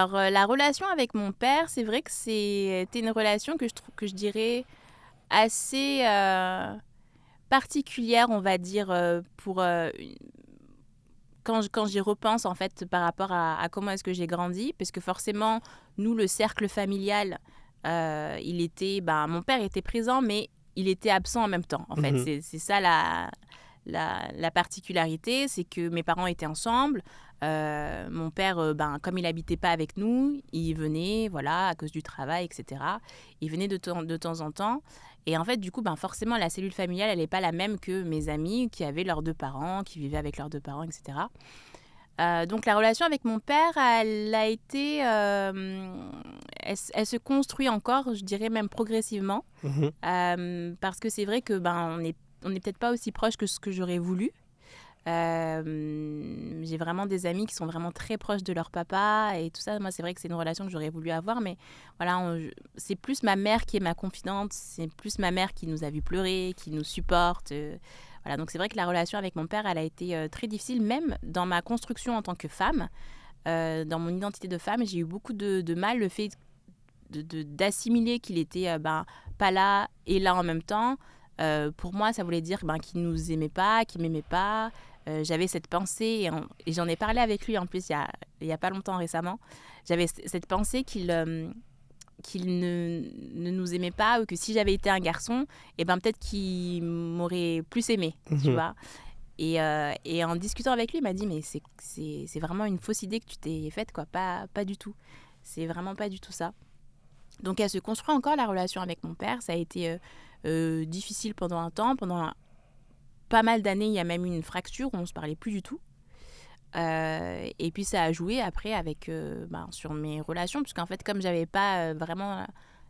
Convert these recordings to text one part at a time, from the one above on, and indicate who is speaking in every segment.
Speaker 1: Alors, la relation avec mon père, c'est vrai que c'était une relation que je dirais assez particulière, on va dire, quand j'y repense, en fait, par rapport à comment est-ce que j'ai grandi. Parce que forcément, nous, le cercle familial, mon père était présent, mais il était absent en même temps, en fait.
Speaker 2: Mhm.
Speaker 1: C'est ça la particularité, c'est que mes parents étaient ensemble. Mon père, comme il habitait pas avec nous, il venait, voilà, à cause du travail, etc. Il venait de temps en temps. Et en fait, du coup, forcément, la cellule familiale, elle n'est pas la même que mes amis qui avaient leurs deux parents, qui vivaient avec leurs deux parents, etc. Donc la relation avec mon père, elle a été, elle se construit encore, je dirais même progressivement,
Speaker 2: Mhm.
Speaker 1: parce que c'est vrai que on est peut-être pas aussi proche que ce que j'aurais voulu. J'ai vraiment des amis qui sont vraiment très proches de leur papa et tout ça. Moi, c'est vrai que c'est une relation que j'aurais voulu avoir, mais voilà, c'est plus ma mère qui est ma confidente, c'est plus ma mère qui nous a vu pleurer, qui nous supporte. Voilà, donc c'est vrai que la relation avec mon père, elle a été très difficile, même dans ma construction en tant que femme. Dans mon identité de femme, j'ai eu beaucoup de mal le fait d'assimiler qu'il était pas là et là en même temps. Pour moi, ça voulait dire qu'il nous aimait pas, qu'il m'aimait pas. J'avais cette pensée, et j'en ai parlé avec lui en plus il y a pas longtemps récemment. J'avais cette pensée qu'il ne nous aimait pas, ou que si j'avais été un garçon, peut-être qu'il m'aurait plus aimé, tu
Speaker 2: Mhm.
Speaker 1: vois. Et en discutant avec lui, il m'a dit, mais c'est vraiment une fausse idée que tu t'es faite, quoi. Pas du tout. C'est vraiment pas du tout ça. Donc elle se construit encore, la relation avec mon père. Ça a été difficile pendant un temps. Pendant pas mal d'années, il y a même eu une fracture où on ne se parlait plus du tout. Et puis ça a joué après sur mes relations, puisqu'en fait, comme j'avais pas vraiment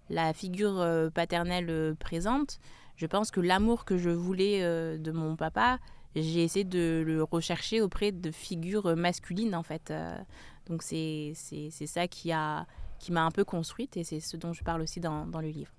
Speaker 1: la figure paternelle présente, je pense que l'amour que je voulais de mon papa, j'ai essayé de le rechercher auprès de figures masculines, en fait. Donc c'est ça qui m'a un peu construite, et c'est ce dont je parle aussi dans le livre.